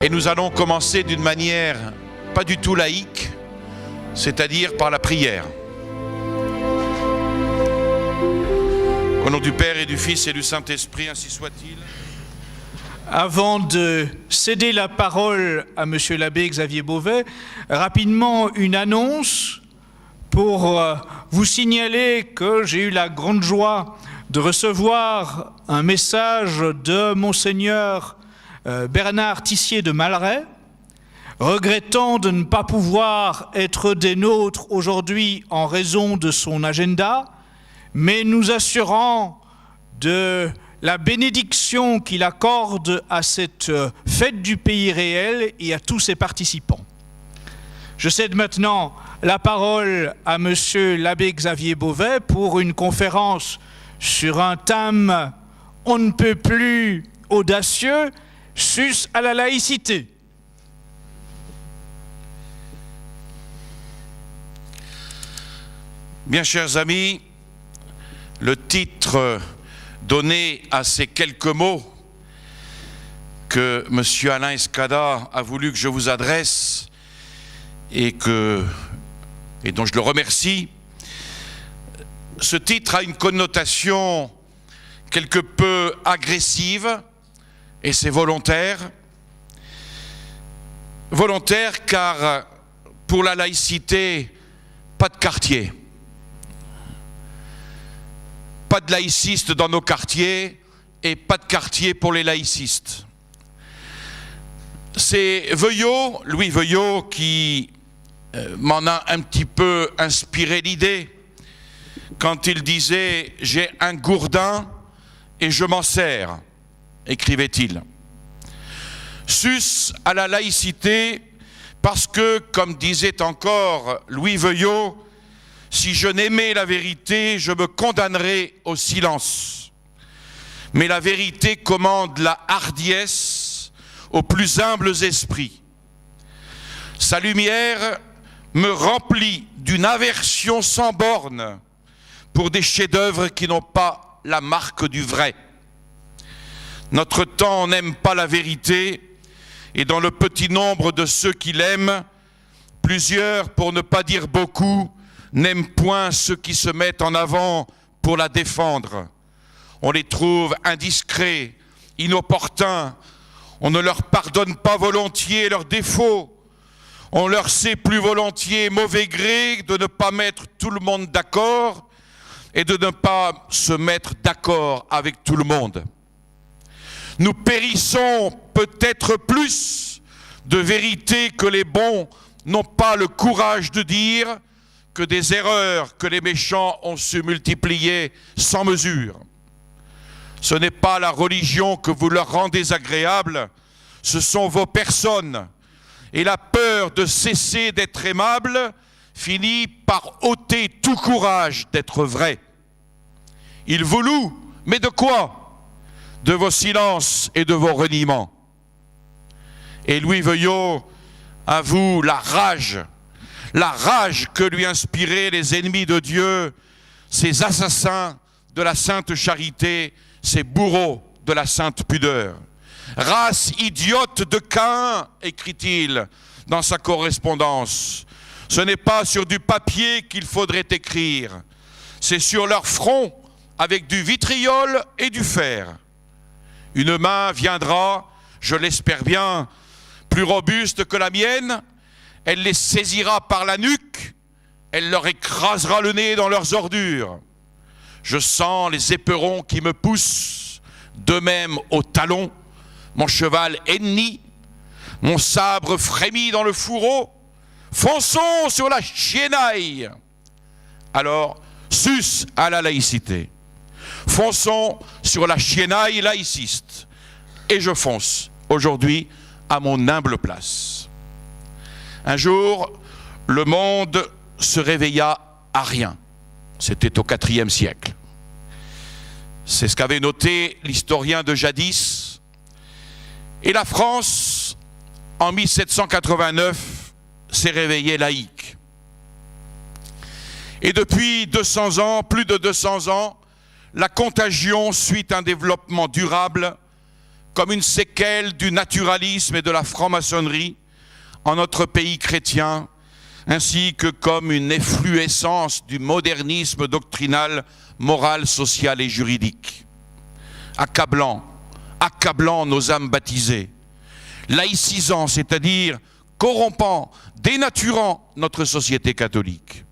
Et nous allons commencer d'une manière pas du tout laïque, c'est-à-dire par la prière. Au nom du Père et du Fils et du Saint-Esprit, ainsi soit-il. Avant de céder la parole à Monsieur l'abbé Xavier Beauvais, rapidement une annonce pour vous signaler que j'ai eu la grande joie de recevoir un message de Monseigneur Bernard Tissier de Malray, regrettant de ne pas pouvoir être des nôtres aujourd'hui en raison de son agenda, mais nous assurant de la bénédiction qu'il accorde à cette fête du pays réel et à tous ses participants. Je cède maintenant la parole à Monsieur l'abbé Xavier Beauvais pour une conférence sur un thème on ne peut plus audacieux, sus à la laïcité. Bien, chers amis, le titre donné à ces quelques mots que M. Alain Escada a voulu que je vous adresse et dont je le remercie, ce titre a une connotation quelque peu agressive et c'est volontaire. Volontaire car pour la laïcité, pas de quartier. Pas de laïcistes dans nos quartiers et pas de quartier pour les laïcistes. C'est Veuillot, Louis Veuillot, qui m'en a un petit peu inspiré l'idée quand il disait « J'ai un gourdin et je m'en sers », écrivait-il. Sus à la laïcité parce que, comme disait encore Louis Veuillot, si je n'aimais la vérité, je me condamnerais au silence. Mais la vérité commande la hardiesse aux plus humbles esprits. Sa lumière me remplit d'une aversion sans borne pour des chefs-d'œuvre qui n'ont pas la marque du vrai. Notre temps n'aime pas la vérité, et dans le petit nombre de ceux qui l'aiment, plusieurs, pour ne pas dire beaucoup, n'aiment point ceux qui se mettent en avant pour la défendre. On les trouve indiscrets, inopportuns, on ne leur pardonne pas volontiers leurs défauts, on leur sait plus volontiers mauvais gré de ne pas mettre tout le monde d'accord et de ne pas se mettre d'accord avec tout le monde. Nous périssons peut-être plus de vérité que les bons n'ont pas le courage de dire, que des erreurs que les méchants ont su multiplier sans mesure. Ce n'est pas la religion que vous leur rendez agréable, ce sont vos personnes. Et la peur de cesser d'être aimable finit par ôter tout courage d'être vrai. Ils vous louent, mais de quoi? De vos silences et de vos reniements. Et Louis Veuillot avoue la rage que lui inspiraient les ennemis de Dieu, ces assassins de la sainte charité, ces bourreaux de la sainte pudeur. Race idiote de Caïn, écrit-il dans sa correspondance. Ce n'est pas sur du papier qu'il faudrait écrire, c'est sur leur front avec du vitriol et du fer. Une main viendra, je l'espère bien, plus robuste que la mienne, elle les saisira par la nuque, elle leur écrasera le nez dans leurs ordures. Je sens les éperons qui me poussent, de même au talon, mon cheval ennemi, mon sabre frémit dans le fourreau, fonçons sur la chiennaille. Alors, sus à la laïcité. Fonçons sur la chiennaille laïciste. Et je fonce aujourd'hui à mon humble place. Un jour, le monde se réveilla à rien. C'était au IVe siècle. C'est ce qu'avait noté l'historien de jadis. Et la France, en 1789, s'est réveillée laïque. Et depuis 200 ans, plus de 200 ans, la contagion suit un développement durable comme une séquelle du naturalisme et de la franc-maçonnerie en notre pays chrétien, ainsi que comme une effluescence du modernisme doctrinal, moral, social et juridique. Accablant nos âmes baptisées, laïcisant, c'est-à-dire corrompant, dénaturant notre société catholique.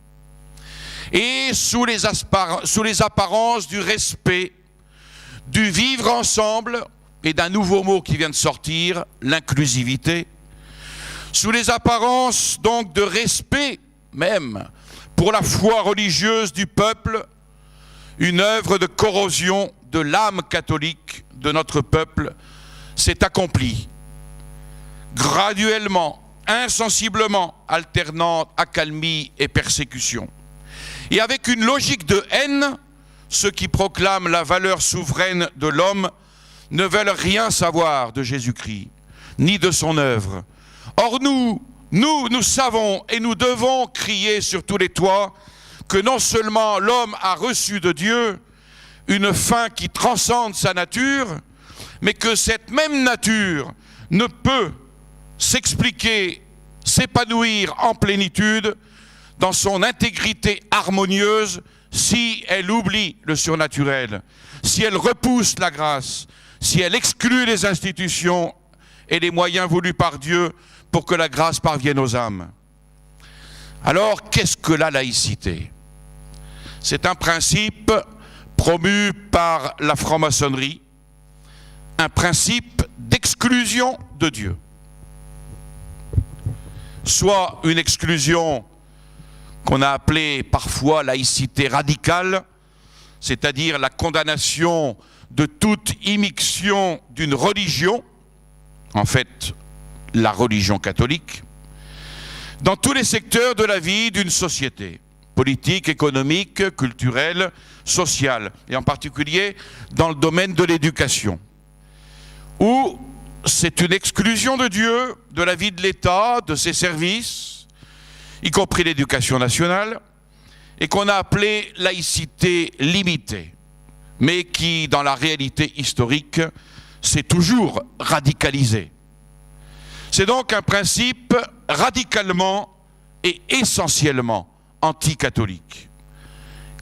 Et sous les apparences du respect, du vivre ensemble et d'un nouveau mot qui vient de sortir, l'inclusivité, sous les apparences donc de respect même pour la foi religieuse du peuple, une œuvre de corrosion de l'âme catholique de notre peuple s'est accomplie, graduellement, insensiblement, alternant accalmie et persécution. Et avec une logique de haine, ceux qui proclament la valeur souveraine de l'homme ne veulent rien savoir de Jésus-Christ, ni de son œuvre. Or nous savons et nous devons crier sur tous les toits que non seulement l'homme a reçu de Dieu une fin qui transcende sa nature, mais que cette même nature ne peut s'expliquer, s'épanouir en plénitude dans son intégrité harmonieuse si elle oublie le surnaturel, si elle repousse la grâce, si elle exclut les institutions et les moyens voulus par Dieu pour que la grâce parvienne aux âmes. Alors, qu'est-ce que la laïcité? C'est un principe promu par la franc-maçonnerie, un principe d'exclusion de Dieu. Soit une exclusion qu'on a appelée parfois laïcité radicale, c'est-à-dire la condamnation de toute immixtion d'une religion, en fait la religion catholique, dans tous les secteurs de la vie d'une société, politique, économique, culturelle, sociale, et en particulier dans le domaine de l'éducation, où c'est une exclusion de Dieu, de la vie de l'État, de ses services, y compris l'éducation nationale, et qu'on a appelée laïcité limitée, mais qui, dans la réalité historique, s'est toujours radicalisée. C'est donc un principe radicalement et essentiellement anticatholique.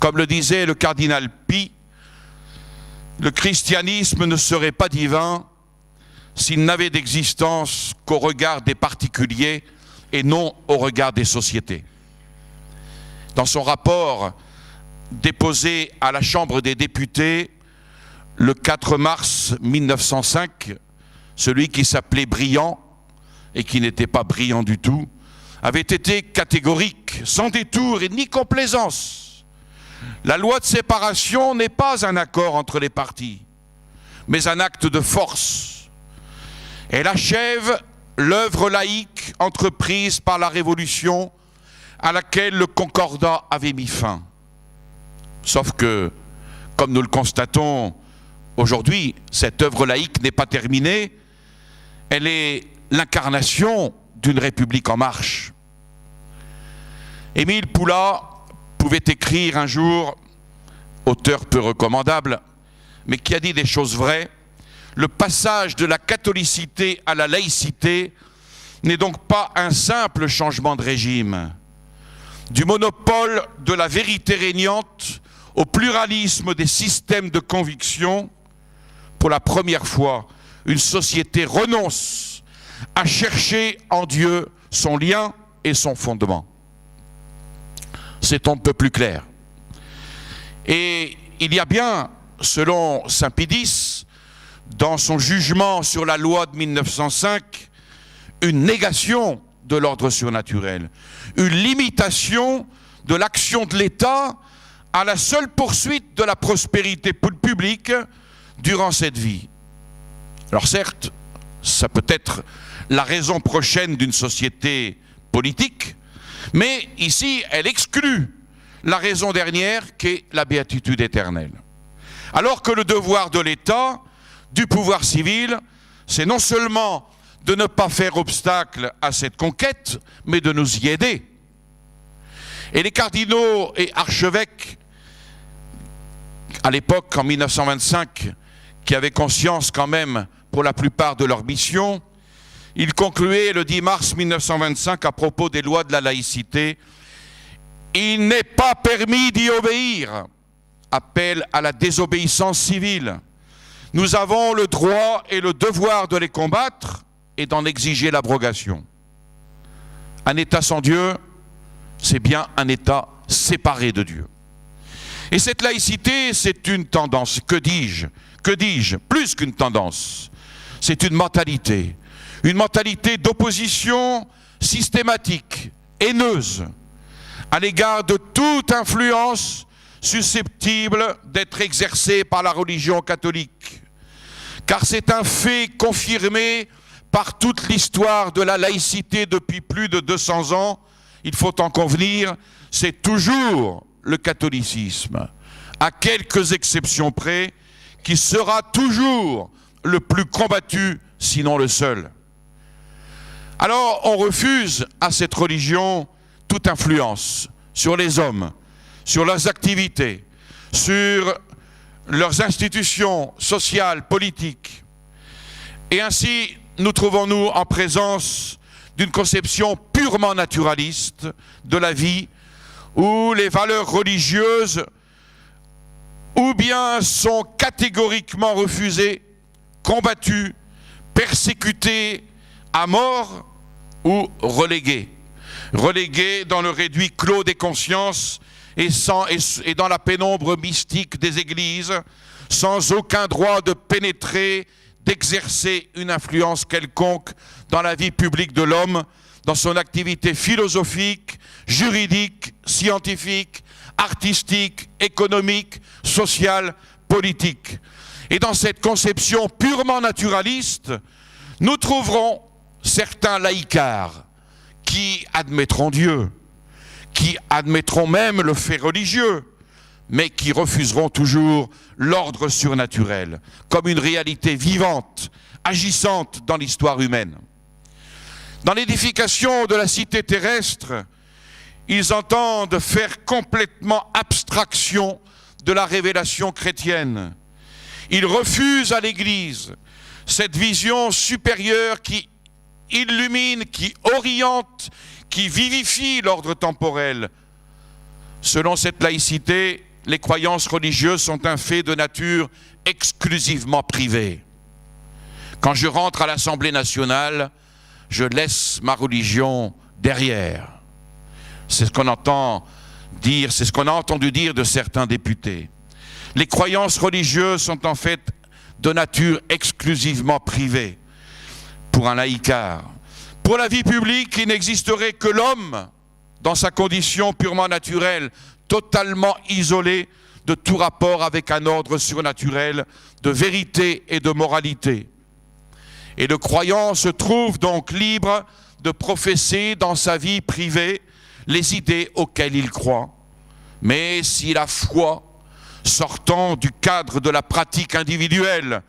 Comme le disait le cardinal Pie, le christianisme ne serait pas divin s'il n'avait d'existence qu'au regard des particuliers et non au regard des sociétés. Dans son rapport déposé à la Chambre des députés le 4 mars 1905, celui qui s'appelait Briand et qui n'était pas brillant du tout, avait été catégorique, sans détour et ni complaisance. La loi de séparation n'est pas un accord entre les partis, mais un acte de force. Elle achève l'œuvre laïque entreprise par la Révolution à laquelle le Concordat avait mis fin. Sauf que, comme nous le constatons aujourd'hui, cette œuvre laïque n'est pas terminée, elle est l'incarnation d'une République en marche. Émile Poulat pouvait écrire un jour, auteur peu recommandable, mais qui a dit des choses vraies: le passage de la catholicité à la laïcité n'est donc pas un simple changement de régime. Du monopole de la vérité régnante au pluralisme des systèmes de conviction, pour la première fois, une société renonce à chercher en Dieu son lien et son fondement. C'est un peu plus clair. Et il y a bien, selon saint Pie X, dans son jugement sur la loi de 1905, une négation de l'ordre surnaturel, une limitation de l'action de l'État à la seule poursuite de la prospérité publique durant cette vie. Alors certes, ça peut être la raison prochaine d'une société politique, mais ici, elle exclut la raison dernière qu'est la béatitude éternelle. Alors que le devoir de l'État, du pouvoir civil, c'est non seulement de ne pas faire obstacle à cette conquête, mais de nous y aider. Et les cardinaux et archevêques, à l'époque, en 1925, qui avaient conscience quand même, pour la plupart de leur mission. Il concluait le 10 mars 1925 à propos des lois de la laïcité. Il n'est pas permis d'y obéir. Appel à la désobéissance civile. Nous avons le droit et le devoir de les combattre et d'en exiger l'abrogation. Un État sans Dieu, c'est bien un État séparé de Dieu. Et cette laïcité, c'est une tendance. Que dis-je? Plus qu'une tendance. C'est une mentalité d'opposition systématique, haineuse, à l'égard de toute influence susceptible d'être exercée par la religion catholique. Car c'est un fait confirmé par toute l'histoire de la laïcité depuis plus de 200 ans. Il faut en convenir, c'est toujours le catholicisme, à quelques exceptions près, qui sera toujours le plus combattu, sinon le seul. Alors on refuse à cette religion toute influence sur les hommes, sur leurs activités, sur leurs institutions sociales, politiques. Et ainsi, nous trouvons-nous en présence d'une conception purement naturaliste de la vie, où les valeurs religieuses ou bien sont catégoriquement refusées, combattues, persécutées à mort ou reléguées. Reléguées dans le réduit clos des consciences et dans la pénombre mystique des églises, sans aucun droit de pénétrer, d'exercer une influence quelconque dans la vie publique de l'homme, dans son activité philosophique, juridique, scientifique, artistique, économique, sociale, politique. Et dans cette conception purement naturaliste, nous trouverons certains laïcards qui admettront Dieu, qui admettront même le fait religieux, mais qui refuseront toujours l'ordre surnaturel, comme une réalité vivante, agissante dans l'histoire humaine. Dans l'édification de la cité terrestre, ils entendent faire complètement abstraction de la révélation chrétienne. Ils refusent à l'Église cette vision supérieure qui illumine, qui oriente, qui vivifie l'ordre temporel. Selon cette laïcité, les croyances religieuses sont un fait de nature exclusivement privée. Quand je rentre à l'Assemblée nationale, je laisse ma religion derrière. C'est ce qu'on entend dire, c'est ce qu'on a entendu dire de certains députés. Les croyances religieuses sont en fait de nature exclusivement privée pour un laïcard. Pour la vie publique, il n'existerait que l'homme dans sa condition purement naturelle, totalement isolé de tout rapport avec un ordre surnaturel de vérité et de moralité. Et le croyant se trouve donc libre de professer dans sa vie privée les idées auxquelles il croit. Mais si la foi, sortant du cadre de la pratique individuelle,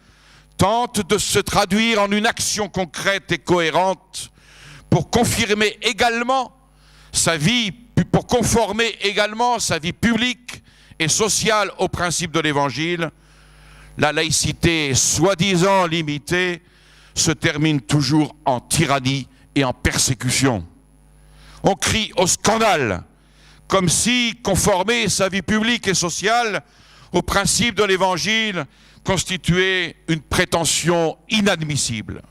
tente de se traduire en une action concrète et cohérente pour confirmer également sa vie, pour conformer également sa vie publique et sociale aux principes de l'Évangile, la laïcité soi-disant limitée se termine toujours en tyrannie et en persécution. On crie au scandale, comme si conformer sa vie publique et sociale aux principes de l'Évangile constituait une prétention inadmissible.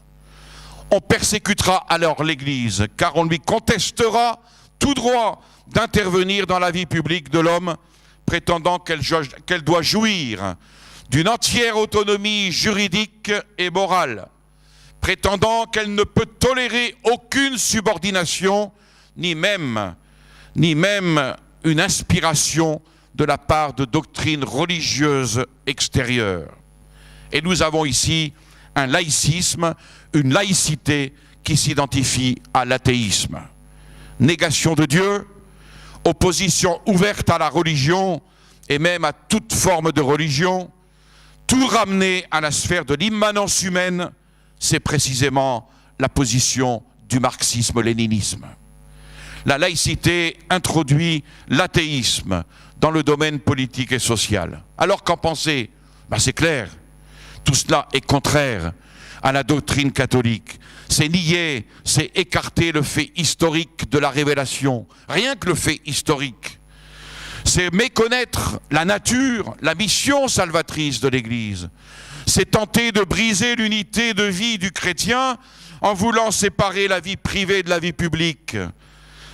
On persécutera alors l'Église, car on lui contestera tout droit d'intervenir dans la vie publique de l'homme, prétendant qu'elle doit jouir d'une entière autonomie juridique et morale, prétendant qu'elle ne peut tolérer aucune subordination, ni même une inspiration de la part de doctrines religieuses extérieures. Et nous avons ici un laïcisme, une laïcité qui s'identifie à l'athéisme. Négation de Dieu, opposition ouverte à la religion et même à toute forme de religion, tout ramener à la sphère de l'immanence humaine, c'est précisément la position du marxisme-léninisme. La laïcité introduit l'athéisme dans le domaine politique et social. Alors qu'en penser? C'est clair, tout cela est contraire à la doctrine catholique. C'est nier, c'est écarter le fait historique de la révélation. Rien que le fait historique. C'est méconnaître la nature, la mission salvatrice de l'Église. C'est tenter de briser l'unité de vie du chrétien en voulant séparer la vie privée de la vie publique.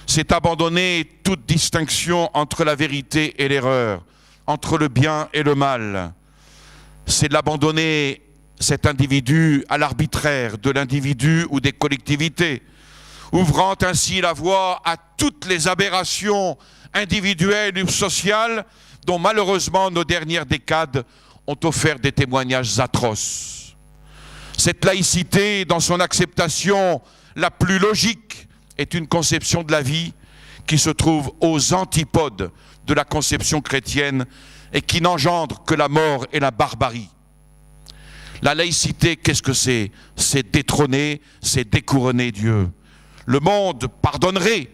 C'est abandonner toute distinction entre la vérité et l'erreur, entre le bien et le mal. C'est l'abandonner, cet individu, à l'arbitraire de l'individu ou des collectivités, ouvrant ainsi la voie à toutes les aberrations individuelles ou sociales dont malheureusement nos dernières décades ont offert des témoignages atroces. Cette laïcité, dans son acceptation la plus logique, est une conception de la vie qui se trouve aux antipodes de la conception chrétienne et qui n'engendre que la mort et la barbarie. La laïcité, qu'est-ce que c'est? C'est détrôner, c'est découronner Dieu. Le monde pardonnerait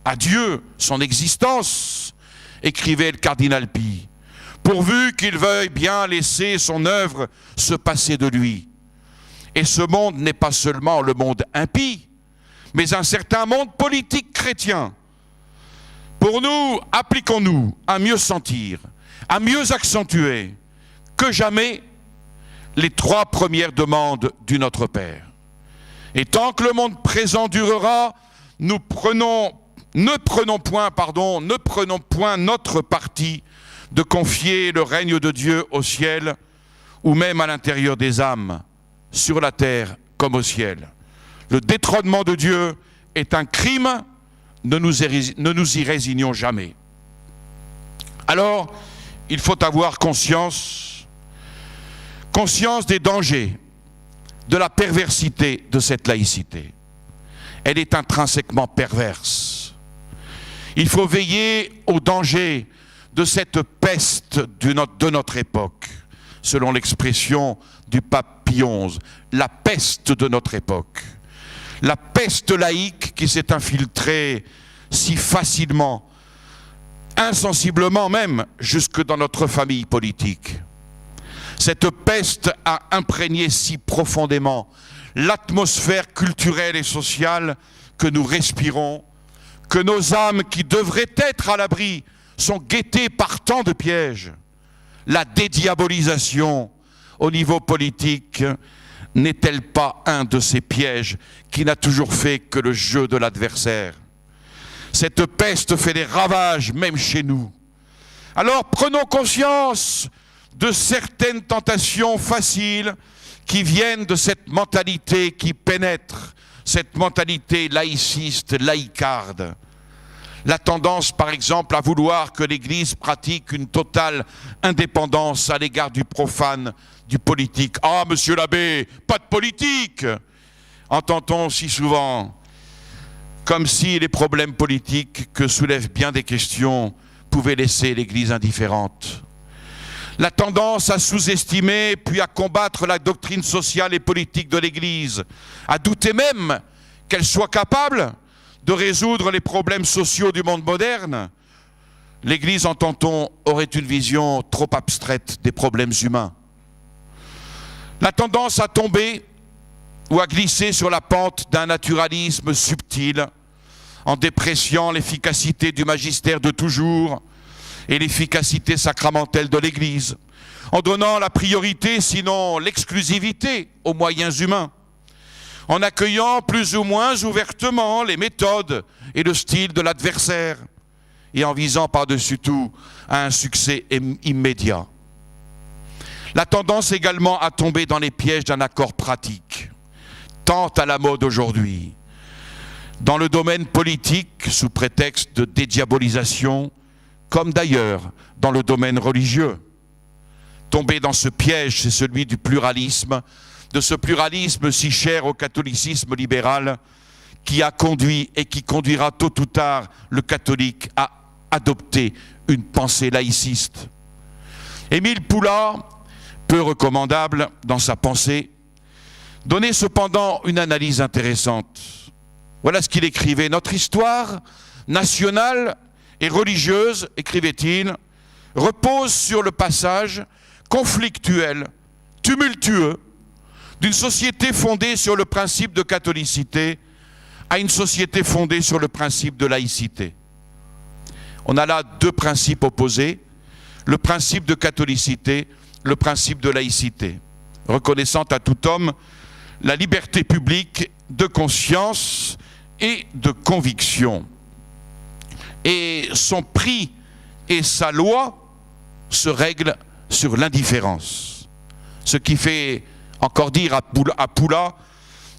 à Dieu son existence, écrivait le cardinal Pie, pourvu qu'il veuille bien laisser son œuvre se passer de lui. Et ce monde n'est pas seulement le monde impie, mais un certain monde politique chrétien. Pour nous, appliquons-nous à mieux sentir, à mieux accentuer que jamais les 3 premières demandes du Notre Père. Et tant que le monde présent durera, ne prenons point notre parti de confier le règne de Dieu au ciel ou même à l'intérieur des âmes, sur la terre comme au ciel. Le détrônement de Dieu est un crime, ne nous y résignons jamais. Alors, il faut avoir conscience des dangers, de la perversité de cette laïcité. Elle est intrinsèquement perverse. Il faut veiller au danger de cette peste de notre époque, selon l'expression du pape Pie XI, la peste de notre époque. La peste laïque qui s'est infiltrée si facilement, insensiblement même, jusque dans notre famille politique. Cette peste a imprégné si profondément l'atmosphère culturelle et sociale que nous respirons, que nos âmes qui devraient être à l'abri sont guettées par tant de pièges. La dédiabolisation au niveau politique n'est-elle pas un de ces pièges qui n'a toujours fait que le jeu de l'adversaire? Cette peste fait des ravages même chez nous. Alors prenons conscience de certaines tentations faciles qui viennent de cette mentalité qui pénètre, cette mentalité laïciste, laïcarde. La tendance, par exemple, à vouloir que l'Église pratique une totale indépendance à l'égard du profane, du politique. « Ah, monsieur l'abbé, pas de politique !» entend-on si souvent, comme si les problèmes politiques que soulèvent bien des questions pouvaient laisser l'Église indifférente. La tendance à sous-estimer puis à combattre la doctrine sociale et politique de l'Église, à douter même qu'elle soit capable de résoudre les problèmes sociaux du monde moderne. L'Église, entend-on, aurait une vision trop abstraite des problèmes humains. La tendance à tomber ou à glisser sur la pente d'un naturalisme subtil, en dépréciant l'efficacité du magistère de toujours et l'efficacité sacramentelle de l'Église, en donnant la priorité, sinon l'exclusivité, aux moyens humains, en accueillant plus ou moins ouvertement les méthodes et le style de l'adversaire, et en visant par-dessus tout à un succès immédiat. La tendance également à tomber dans les pièges d'un accord pratique, tant à la mode aujourd'hui, dans le domaine politique, sous prétexte de dédiabolisation, comme d'ailleurs dans le domaine religieux. Tomber dans ce piège, c'est celui du pluralisme, de ce pluralisme si cher au catholicisme libéral, qui a conduit et qui conduira tôt ou tard le catholique à adopter une pensée laïciste. Émile Poulain, peu recommandable dans sa pensée, donnait cependant une analyse intéressante. Voilà ce qu'il écrivait. Notre histoire nationale et religieuse, écrivait-il, repose sur le passage conflictuel, tumultueux, d'une société fondée sur le principe de catholicité à une société fondée sur le principe de laïcité. On a là deux principes opposés, le principe de catholicité, le principe de laïcité, reconnaissant à tout homme la liberté publique de conscience et de conviction. Et son prix et sa loi se règlent sur l'indifférence. Ce qui fait encore dire à Poula,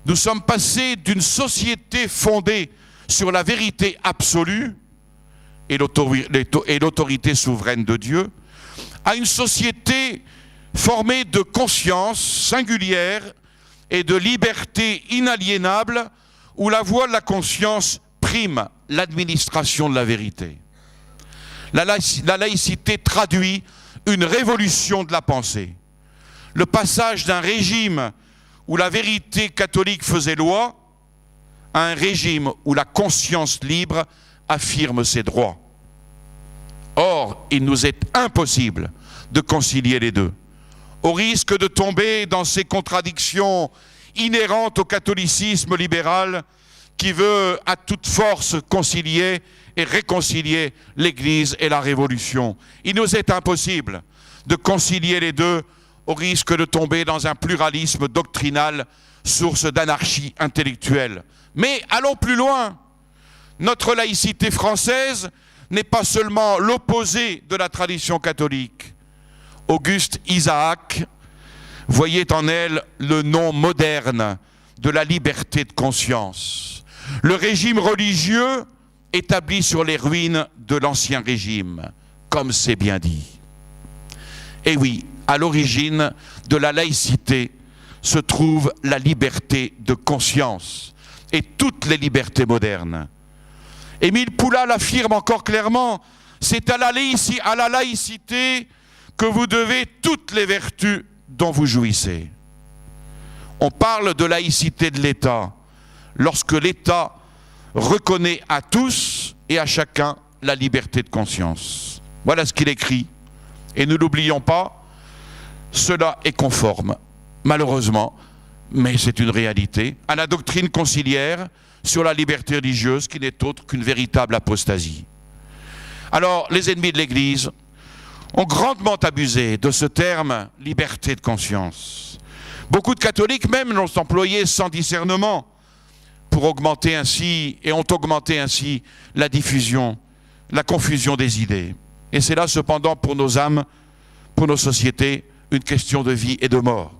nous sommes passés d'une société fondée sur la vérité absolue et l'autorité souveraine de Dieu, à une société formée de conscience singulière et de liberté inaliénable, où la voix de la conscience prime l'administration de la vérité. La laïcité traduit une révolution de la pensée. Le passage d'un régime où la vérité catholique faisait loi à un régime où la conscience libre affirme ses droits. Or, il nous est impossible de concilier les deux, au risque de tomber dans ces contradictions inhérentes au catholicisme libéral qui veut à toute force concilier et réconcilier l'Église et la Révolution. Il nous est impossible de concilier les deux au risque de tomber dans un pluralisme doctrinal, source d'anarchie intellectuelle. Mais allons plus loin. Notre laïcité française n'est pas seulement l'opposé de la tradition catholique. Auguste Isaac voyait en elle le nom moderne de la liberté de conscience. Le régime religieux établi sur les ruines de l'ancien régime, comme c'est bien dit. Et oui, à l'origine de la laïcité se trouve la liberté de conscience et toutes les libertés modernes. Émile Poula l'affirme encore clairement, c'est à la laïcité que vous devez toutes les vertus dont vous jouissez. On parle de laïcité de l'État lorsque l'État reconnaît à tous et à chacun la liberté de conscience. Voilà ce qu'il écrit. Et ne l'oublions pas, cela est conforme, malheureusement, mais c'est une réalité, à la doctrine conciliaire sur la liberté religieuse qui n'est autre qu'une véritable apostasie. Alors, les ennemis de l'Église ont grandement abusé de ce terme « liberté de conscience ». Beaucoup de catholiques même l'ont employé sans discernement pour augmenter ainsi, et ont augmenté ainsi la diffusion, la confusion des idées. Et c'est là cependant pour nos âmes, pour nos sociétés, une question de vie et de mort.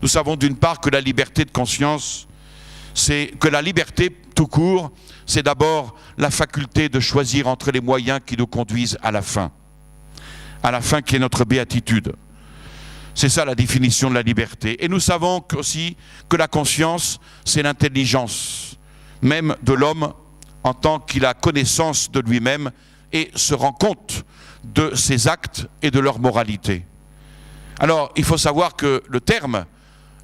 Nous savons d'une part que la liberté de conscience, c'est que la liberté tout court, c'est d'abord la faculté de choisir entre les moyens qui nous conduisent à la fin qui est notre béatitude. C'est ça la définition de la liberté. Et nous savons aussi que la conscience, c'est l'intelligence même de l'homme en tant qu'il a connaissance de lui-même et se rend compte de ses actes et de leur moralité. Alors, il faut savoir que le terme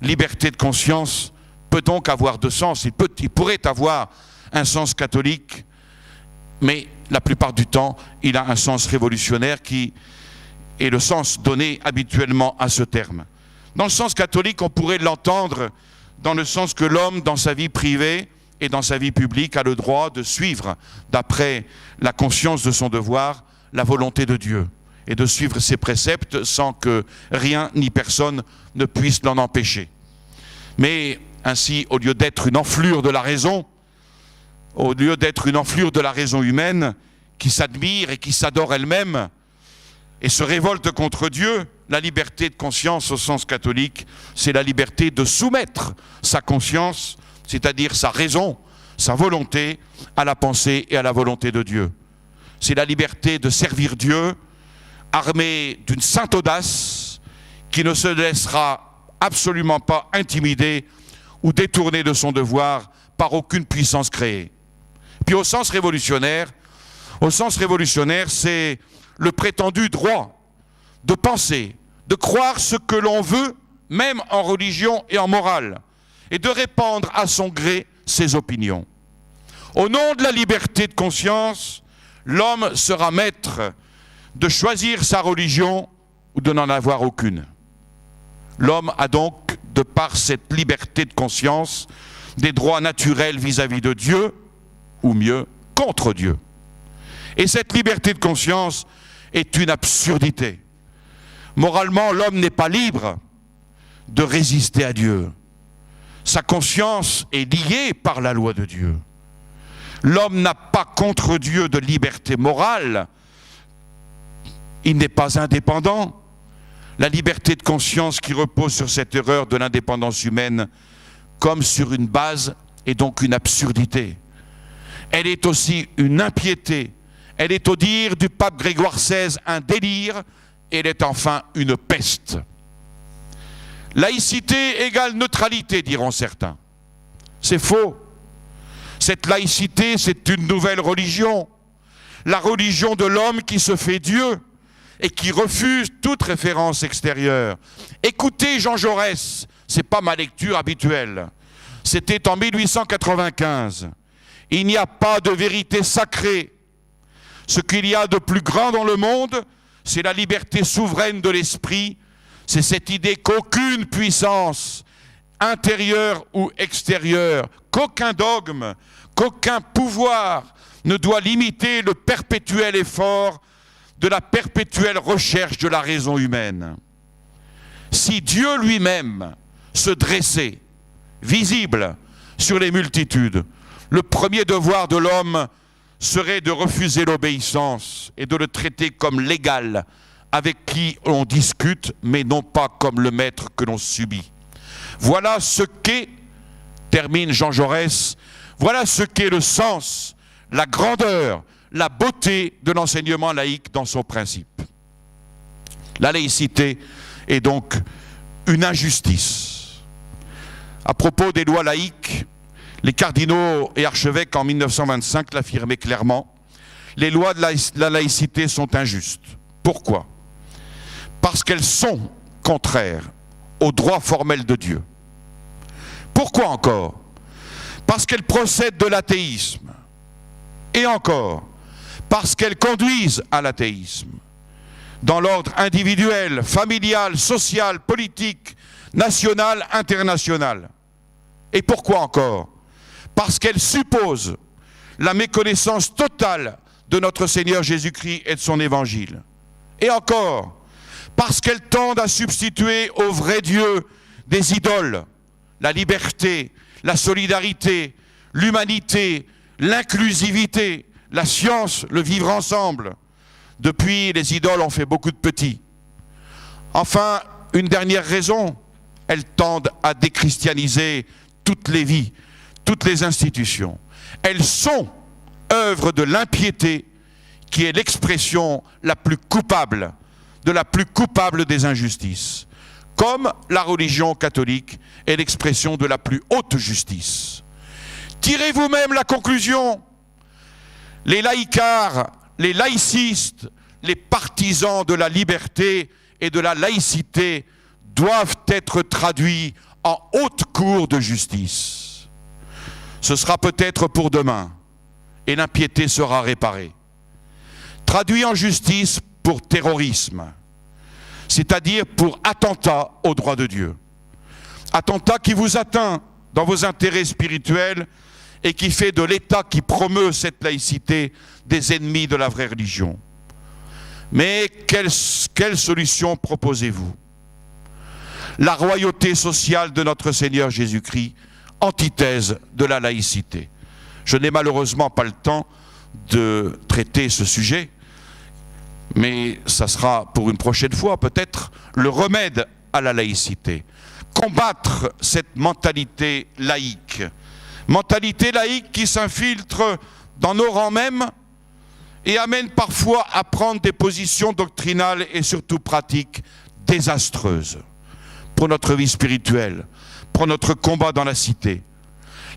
liberté de conscience peut donc avoir deux sens. Il pourrait avoir un sens catholique, mais la plupart du temps, il a un sens révolutionnaire qui est le sens donné habituellement à ce terme. Dans le sens catholique, on pourrait l'entendre dans le sens que l'homme, dans sa vie privée et dans sa vie publique, a le droit de suivre, d'après la conscience de son devoir, la volonté de Dieu et de suivre ses préceptes sans que rien ni personne ne puisse l'en empêcher. Mais ainsi, au lieu d'être une enflure de la raison, au lieu d'être une enflure de la raison humaine qui s'admire et qui s'adore elle-même et se révolte contre Dieu, la liberté de conscience au sens catholique, c'est la liberté de soumettre sa conscience, c'est-à-dire sa raison, sa volonté, à la pensée et à la volonté de Dieu. C'est la liberté de servir Dieu, armé d'une sainte audace, qui ne se laissera absolument pas intimider ou détourner de son devoir par aucune puissance créée. Puis au sens révolutionnaire, c'est le prétendu droit de penser, de croire ce que l'on veut, même en religion et en morale, et de répandre à son gré ses opinions. Au nom de la liberté de conscience, l'homme sera maître de choisir sa religion ou de n'en avoir aucune. L'homme a donc de par cette liberté de conscience, des droits naturels vis-à-vis de Dieu, ou mieux, contre Dieu. Et cette liberté de conscience est une absurdité. Moralement, l'homme n'est pas libre de résister à Dieu. Sa conscience est liée par la loi de Dieu. L'homme n'a pas contre Dieu de liberté morale. Il n'est pas indépendant. La liberté de conscience qui repose sur cette erreur de l'indépendance humaine comme sur une base est donc une absurdité. Elle est aussi une impiété. Elle est, au dire du pape Grégoire XVI, un délire. Et elle est enfin une peste. Laïcité égale neutralité, diront certains. C'est faux. Cette laïcité, c'est une nouvelle religion. La religion de l'homme qui se fait Dieu et qui refuse toute référence extérieure. Écoutez Jean Jaurès, c'est pas ma lecture habituelle. C'était en 1895. Il n'y a pas de vérité sacrée. Ce qu'il y a de plus grand dans le monde, c'est la liberté souveraine de l'esprit. C'est cette idée qu'aucune puissance intérieure ou extérieure, qu'aucun dogme, qu'aucun pouvoir ne doit limiter le perpétuel effort de la perpétuelle recherche de la raison humaine. Si Dieu lui-même se dressait, visible sur les multitudes, le premier devoir de l'homme serait de refuser l'obéissance et de le traiter comme l'égal avec qui on discute, mais non pas comme le maître que l'on subit. Voilà ce qu'est, termine Jean Jaurès, voilà ce qu'est le sens, la grandeur, la beauté de l'enseignement laïque dans son principe. La laïcité est donc une injustice. À propos des lois laïques, les cardinaux et archevêques en 1925 l'affirmaient clairement. Les lois de la laïcité sont injustes. Pourquoi? Parce qu'elles sont contraires au droit formel de Dieu. Pourquoi encore? Parce qu'elles procèdent de l'athéisme. Et encore, parce qu'elles conduisent à l'athéisme. Dans l'ordre individuel, familial, social, politique, national, international. Et pourquoi encore? Parce qu'elles supposent la méconnaissance totale de notre Seigneur Jésus-Christ et de son évangile. Et encore, parce qu'elles tendent à substituer au vrai Dieu des idoles, la liberté, la solidarité, l'humanité, l'inclusivité, la science, le vivre ensemble. Depuis, les idoles ont fait beaucoup de petits. Enfin, une dernière raison, elles tendent à déchristianiser toutes les vies, toutes les institutions. Elles sont œuvre de l'impiété qui est l'expression la plus coupable, de la plus coupable des injustices. Comme la religion catholique est l'expression de la plus haute justice. Tirez vous-même la conclusion. Les laïcards, les laïcistes, les partisans de la liberté et de la laïcité doivent être traduits en haute cour de justice. Ce sera peut-être pour demain, et l'impiété sera réparée. Traduit en justice pour terrorisme, c'est-à-dire pour attentat au droit de Dieu. Attentat qui vous atteint dans vos intérêts spirituels et qui fait de l'État qui promeut cette laïcité des ennemis de la vraie religion. Mais quelle solution proposez-vous? La royauté sociale de notre Seigneur Jésus-Christ, antithèse de la laïcité. Je n'ai malheureusement pas le temps de traiter ce sujet, mais ça sera pour une prochaine fois peut-être le remède à la laïcité. Combattre cette mentalité laïque qui s'infiltre dans nos rangs mêmes et amène parfois à prendre des positions doctrinales et surtout pratiques désastreuses pour notre vie spirituelle, pour notre combat dans la cité.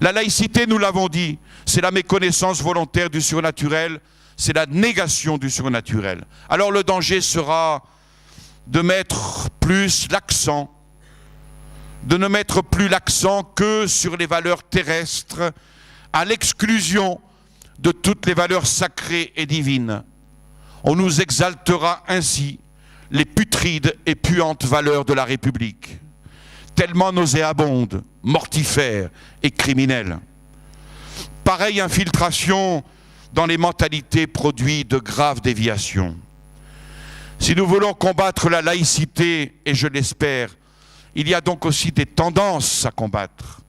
La laïcité, nous l'avons dit, c'est la méconnaissance volontaire du surnaturel, c'est la négation du surnaturel. Alors le danger sera de mettre plus l'accent, de ne mettre plus l'accent que sur les valeurs terrestres, à l'exclusion de toutes les valeurs sacrées et divines. On nous exaltera ainsi les putrides et puantes valeurs de la République, tellement nauséabonde, mortifère et criminelle. Pareille infiltration dans les mentalités produit de graves déviations. Si nous voulons combattre la laïcité, et je l'espère, il y a donc aussi des tendances à combattre.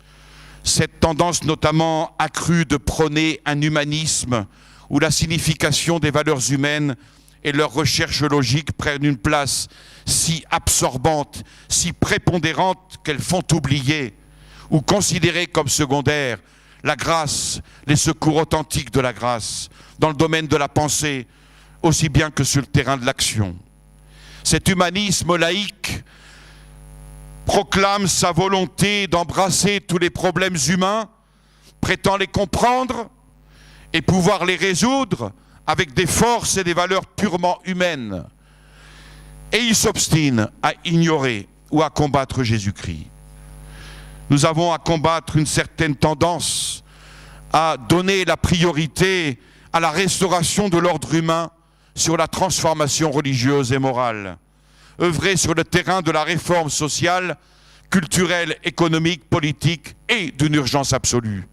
Cette tendance notamment accrue de prôner un humanisme où la signification des valeurs humaines et leur recherche logique prennent une place si absorbante, si prépondérante qu'elles font oublier ou considérer comme secondaires la grâce, les secours authentiques de la grâce, dans le domaine de la pensée, aussi bien que sur le terrain de l'action. Cet humanisme laïque proclame sa volonté d'embrasser tous les problèmes humains, prétend les comprendre et pouvoir les résoudre avec des forces et des valeurs purement humaines. Et il s'obstine à ignorer ou à combattre Jésus-Christ. Nous avons à combattre une certaine tendance à donner la priorité à la restauration de l'ordre humain sur la transformation religieuse et morale, œuvrer sur le terrain de la réforme sociale, culturelle, économique, politique et d'une urgence absolue.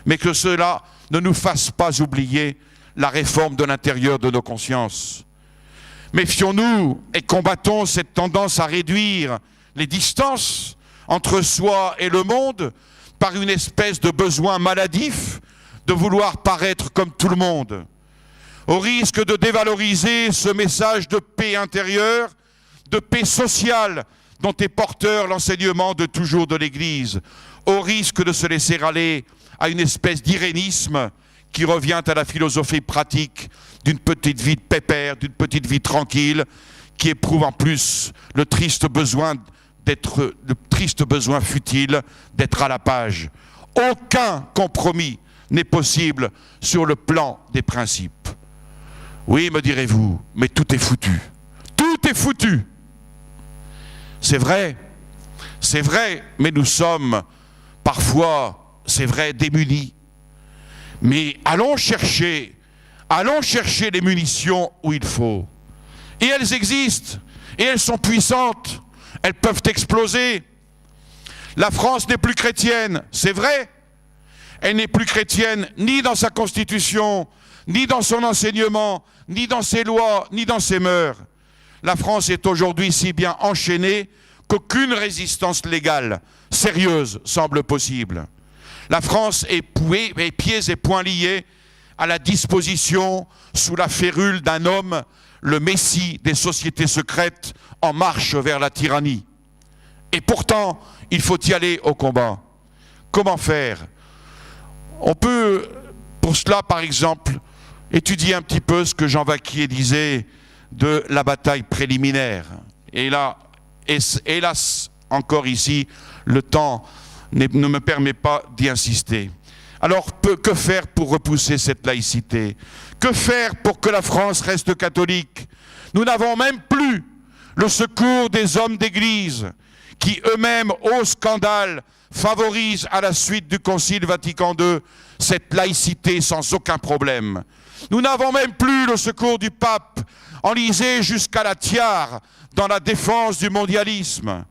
Mais que cela ne nous fasse pas oublier la réforme de l'intérieur de nos consciences. Méfions-nous et combattons cette tendance à réduire les distances entre soi et le monde par une espèce de besoin maladif de vouloir paraître comme tout le monde, au risque de dévaloriser ce message de paix intérieure, de paix sociale dont est porteur l'enseignement de toujours de l'Église, au risque de se laisser aller à une espèce d'irénisme qui revient à la philosophie pratique d'une petite vie de pépère, d'une petite vie tranquille, qui éprouve en plus le triste besoin futile d'être à la page. Aucun compromis n'est possible sur le plan des principes. Oui, me direz-vous, mais tout est foutu. Tout est foutu. C'est vrai, mais nous sommes parfois, c'est vrai, démunis. Mais allons chercher les munitions où il faut. Et elles existent, et elles sont puissantes, elles peuvent exploser. La France n'est plus chrétienne, c'est vrai. Elle n'est plus chrétienne ni dans sa constitution, ni dans son enseignement, ni dans ses lois, ni dans ses mœurs. La France est aujourd'hui si bien enchaînée qu'aucune résistance légale sérieuse semble possible. La France est pieds et poings liés à la disposition, sous la férule d'un homme, le messie des sociétés secrètes en marche vers la tyrannie. Et pourtant, il faut y aller au combat. Comment faire? On peut, pour cela, par exemple, étudier un petit peu ce que Jean Vaquier disait de la bataille préliminaire. Et là, hélas, encore ici, le temps ne me permet pas d'y insister. Alors, que faire pour repousser cette laïcité? Que faire pour que la France reste catholique? Nous n'avons même plus le secours des hommes d'Église qui eux-mêmes, au scandale, favorisent à la suite du Concile Vatican II cette laïcité sans aucun problème. Nous n'avons même plus le secours du pape, enlisé jusqu'à la tiare dans la défense du mondialisme.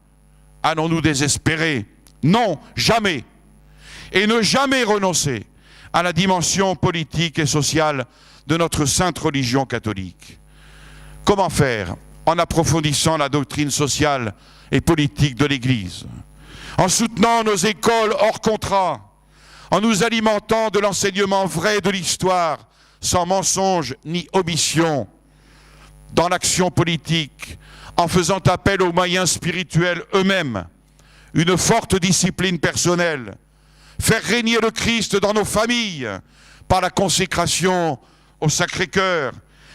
Allons-nous désespérer? Non, jamais. Et ne jamais renoncer à la dimension politique et sociale de notre sainte religion catholique. Comment faire? En approfondissant la doctrine sociale et politique de l'Église, en soutenant nos écoles hors contrat, en nous alimentant de l'enseignement vrai de l'histoire, sans mensonge ni omission, dans l'action politique, en faisant appel aux moyens spirituels eux-mêmes, une forte discipline personnelle, faire régner le Christ dans nos familles par la consécration au Sacré-Cœur,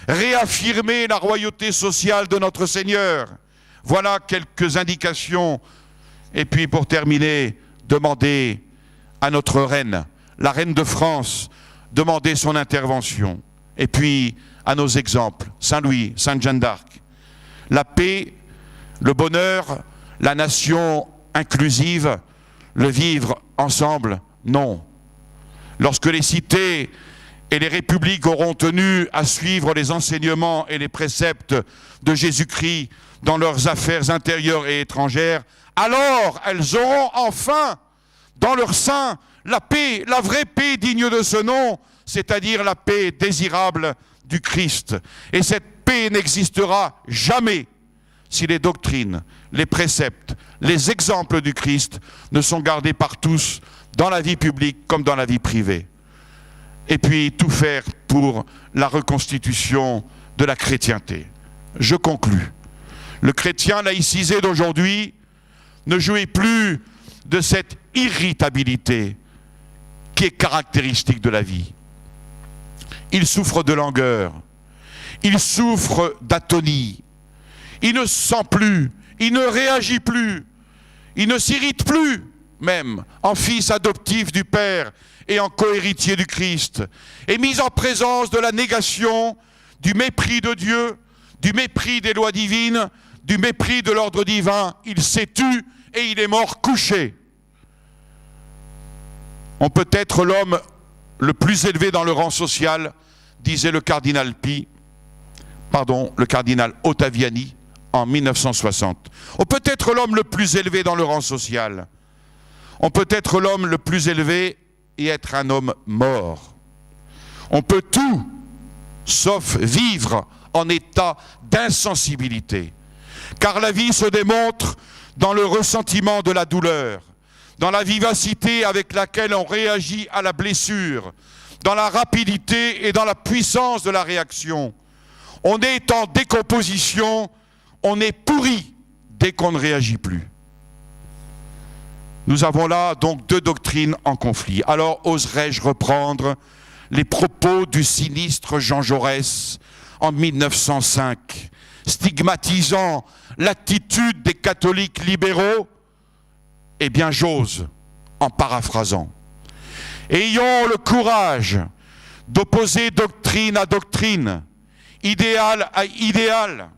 réaffirmer la royauté sociale de notre Seigneur. Voilà quelques indications. Et puis pour terminer, demander à notre reine, la reine de France, demander son intervention. Et puis à nos exemples, Saint-Louis, Sainte Jeanne d'Arc. La paix, le bonheur, la nation inclusive, le vivre ensemble, non. Lorsque les cités et les républiques auront tenu à suivre les enseignements et les préceptes de Jésus-Christ dans leurs affaires intérieures et étrangères, alors elles auront enfin dans leur sein la paix, la vraie paix digne de ce nom, c'est-à-dire la paix désirable du Christ. Et cette paix n'existera jamais si les doctrines, les préceptes, les exemples du Christ ne sont gardés par tous dans la vie publique comme dans la vie privée. Et puis tout faire pour la reconstitution de la chrétienté. Je conclus. Le chrétien laïcisé d'aujourd'hui ne jouit plus de cette irritabilité qui est caractéristique de la vie. Il souffre de langueur, il souffre d'atonie, il ne sent plus, il ne réagit plus, il ne s'irrite plus, même en fils adoptif du Père et en cohéritier du Christ, et mis en présence de la négation, du mépris de Dieu, du mépris des lois divines, du mépris de l'ordre divin, il s'est tu et il est mort couché. On peut être l'homme le plus élevé dans le rang social, disait le cardinal Ottaviani en 1960. On peut être l'homme le plus élevé dans le rang social. On peut être l'homme le plus élevé et être un homme mort. On peut tout, sauf vivre en état d'insensibilité. Car la vie se démontre dans le ressentiment de la douleur, dans la vivacité avec laquelle on réagit à la blessure, dans la rapidité et dans la puissance de la réaction. On est en décomposition, on est pourri dès qu'on ne réagit plus. Nous avons là donc deux doctrines en conflit. Alors oserais-je reprendre les propos du sinistre Jean Jaurès en 1905, stigmatisant l'attitude des catholiques libéraux? Eh bien j'ose, en paraphrasant. Ayons le courage d'opposer doctrine à doctrine, idéal à idéal.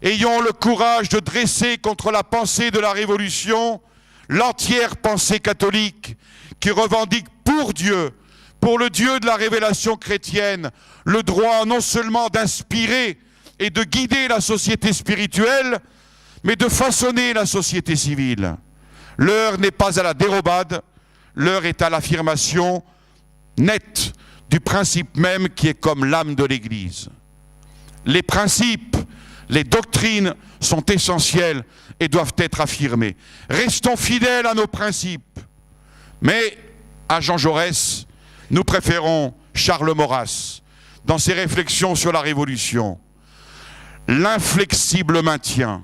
Ayons le courage de dresser contre la pensée de la Révolution l'entière pensée catholique qui revendique pour Dieu, pour le Dieu de la révélation chrétienne, le droit non seulement d'inspirer et de guider la société spirituelle, mais de façonner la société civile. L'heure n'est pas à la dérobade, l'heure est à l'affirmation nette du principe même qui est comme l'âme de l'Église. Les principes, les doctrines sont essentielles et doivent être affirmées. Restons fidèles à nos principes. Mais à Jean Jaurès, nous préférons Charles Maurras dans ses réflexions sur la Révolution. L'inflexible maintien,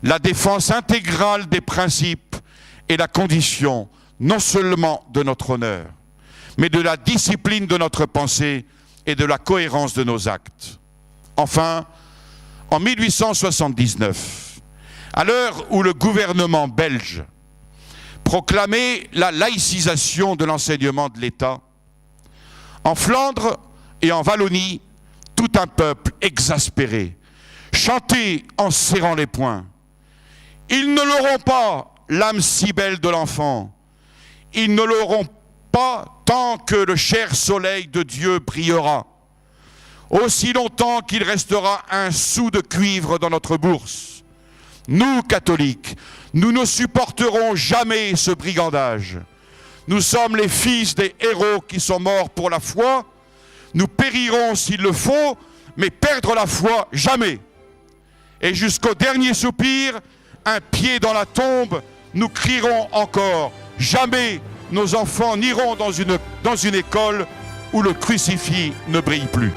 la défense intégrale des principes est la condition non seulement de notre honneur, mais de la discipline de notre pensée et de la cohérence de nos actes. Enfin, en 1879, à l'heure où le gouvernement belge proclamait la laïcisation de l'enseignement de l'État, en Flandre et en Wallonie, tout un peuple exaspéré chantait en serrant les poings. Ils ne l'auront pas, l'âme si belle de l'enfant. Ils ne l'auront pas tant que le cher soleil de Dieu brillera. Aussi longtemps qu'il restera un sou de cuivre dans notre bourse. Nous, catholiques, nous ne supporterons jamais ce brigandage. Nous sommes les fils des héros qui sont morts pour la foi. Nous périrons s'il le faut, mais perdre la foi, jamais. Et jusqu'au dernier soupir, un pied dans la tombe, nous crierons encore. Jamais nos enfants n'iront dans une école où le crucifix ne brille plus.